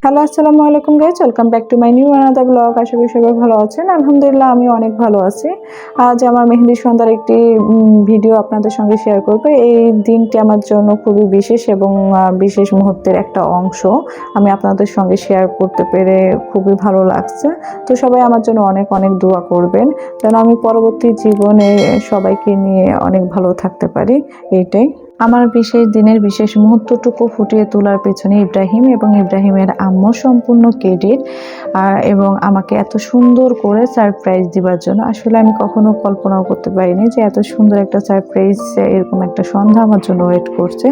Hello, আসসালামু আলাইকুম guys, welcome back to my new another blog. আশা করি সবাই ভালো আছেন। আলহামদুলিল্লাহ আমি অনেক ভালো আছি। আজ আমার মেহেন্দি সন্ধ্যার একটি ভিডিও আপনাদের সঙ্গে শেয়ার করব। এই দিনটি আমার জন্য খুবই বিশেষ এবং বিশেষ মুহূর্তের একটা অংশ আমি আপনাদের সঙ্গে শেয়ার করতে পেরে খুবই ভালো লাগছে। তো সবাই আমার জন্য অনেক অনেক দোয়া করবেন যেন আমি পরবর্তী জীবনে সবাইকে নিয়ে অনেক ভালো থাকতে পারি। এইটাই আমার বিশেষ দিনের বিশেষ মুহূর্তটুকু ফুটিয়ে তোলার পেছনে ইব্রাহিম এবং ইব্রাহিমের আম্মু সম্পূর্ণ ক্রেডিট। এবং আমাকে এত সুন্দর করে সারপ্রাইজ দিবার জন্য আসলে আমি কখনো কল্পনাও করতে পারিনি যে এত সুন্দর একটা সারপ্রাইজ, এরকম একটা সন্ধ্যা আমার জন্য ওয়েট করছে।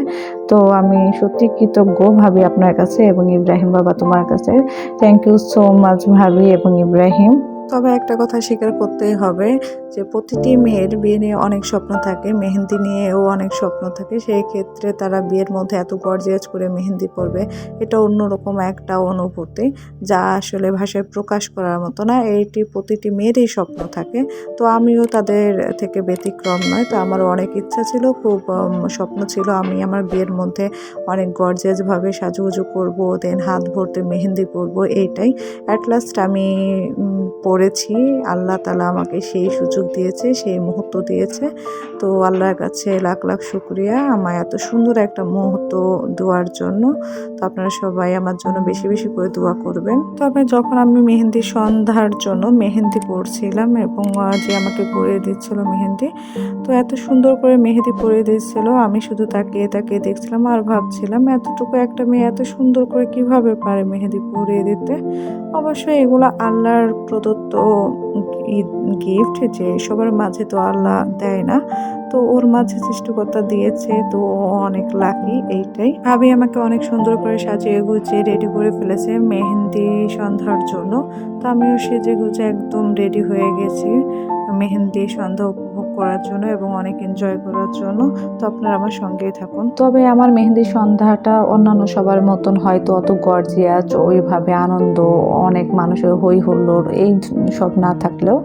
তো আমি সত্যি কৃতজ্ঞ ভাবি আপনার কাছে এবং ইব্রাহিম বাবা তোমার কাছে। থ্যাংক ইউ সো মাচ ভাবি এবং ইব্রাহিম। তবে একটা কথা স্বীকার করতেই হবে যে প্রতিটি মেয়ের বিয়ে নিয়ে অনেক স্বপ্ন থাকে, মেহেন্দি নিয়েও অনেক স্বপ্ন থাকে। সেই ক্ষেত্রে তারা বিয়ের মধ্যে এত গর্জিয়াস করে মেহেন্দি পরবে, এটা অন্যরকম একটা অনুভূতি যা আসলে ভাষায় প্রকাশ করার মতো না। এইটি প্রতিটি মেয়েরই স্বপ্ন থাকে। তো আমিও তাদের থেকে ব্যতিক্রম নয়। তো আমারও অনেক ইচ্ছা ছিল, খুব স্বপ্ন ছিল আমি আমার বিয়ের মধ্যে অনেক গর্জিয়াসভাবে সাজুগুজু করব, দেন হাত ভরতে মেহেন্দি পরবো। এইটাই অ্যাট লাস্ট আমি পড়েছি। আল্লাহ তাআলা আমাকে সেই সুযোগ দিয়েছে, সেই মুহূর্ত দিয়েছে। তো আল্লাহর কাছে লাখ লাখ শুকরিয়া আমায় এত সুন্দর একটা মুহূর্ত দেওয়ার জন্য। তো আপনারা সবাই আমার জন্য বেশি বেশি করে দোয়া করবেন। তবে যখন আমি মেহেন্দি সন্ধ্যার জন্য মেহেন্দি পরছিলাম এবং যে আমাকে পরিয়ে দিচ্ছিল মেহেন্দি, তো এত সুন্দর করে মেহেন্দি পরিয়ে দিচ্ছিল, আমি শুধু তাকিয়ে তাকিয়ে দেখছিলাম আর ভাবছিলাম এতটুকু একটা মেয়ে এত সুন্দর করে কিভাবে পারে মেহেন্দি পরিয়ে দিতে। অবশ্যই এগুলো আল্লাহর প্রদত্ত গিফট, যে সবার মাঝে তো আল্লাহ দেয় না। তো ওর মাঝে সৃষ্টিকর্তা দিয়েছে, তো ও অনেক লাকি। এইটাই ভাবি আমাকে অনেক সুন্দর করে সাজিয়ে গুছিয়ে রেডি করে ফেলেছে মেহেন্দি সন্ধ্যার জন্য। তো আমিও সেজে গুজে একদম রেডি হয়ে গেছি মেহেন্দি সন্ধ্যা উপভোগ করার জন্য এবং অনেক এনজয় করার জন্য। তো আপনারা আমার সঙ্গেই থাকুন। তবে আমার মেহেন্দি সন্ধ্যাটা অন্যান্য সবার মতন হয়তো অত গর্জিয়াস, ওইভাবে আনন্দ, অনেক মানুষের হই হুল্লোড় এই সব না থাকলেও,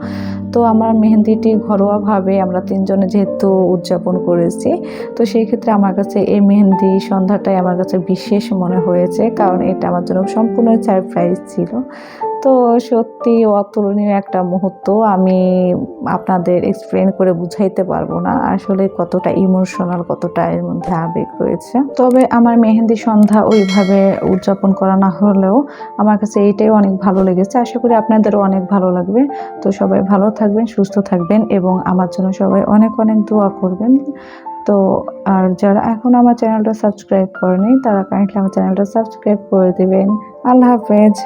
তো আমার মেহেন্দিটি ঘরোয়াভাবে আমরা তিনজনে যেহেতু উদযাপন করেছি, তো সেই ক্ষেত্রে আমার কাছে এই মেহেন্দি সন্ধ্যাটাই আমার কাছে বিশেষ মনে হয়েছে, কারণ এটা আমার জন্য সম্পূর্ণ সারপ্রাইজ ছিল। তো সত্যি অতুলনীয় একটা মুহূর্ত, আমি আপনাদের এক্সপ্লেন করে বুঝাইতে পারবো না আসলে কতটা ইমোশনাল, কতটা এর মধ্যে আবেগ রয়েছে। তবে আমার মেহেন্দি সন্ধ্যা ওইভাবে উদযাপন করা না হলেও আমার কাছে এইটাই অনেক ভালো লেগেছে। আশা করি আপনাদেরও অনেক ভালো লাগবে। তো সবাই ভালো থাকবেন, সুস্থ থাকবেন এবং আমার জন্য সবাই অনেক অনেক দোয়া করবেন। তো আর যারা এখন আমার চ্যানেলটা সাবস্ক্রাইব করেনি তারা কাইন্ডলি আমার চ্যানেলটা সাবস্ক্রাইব করে দেবেন। আল্লাহ হাফেজ।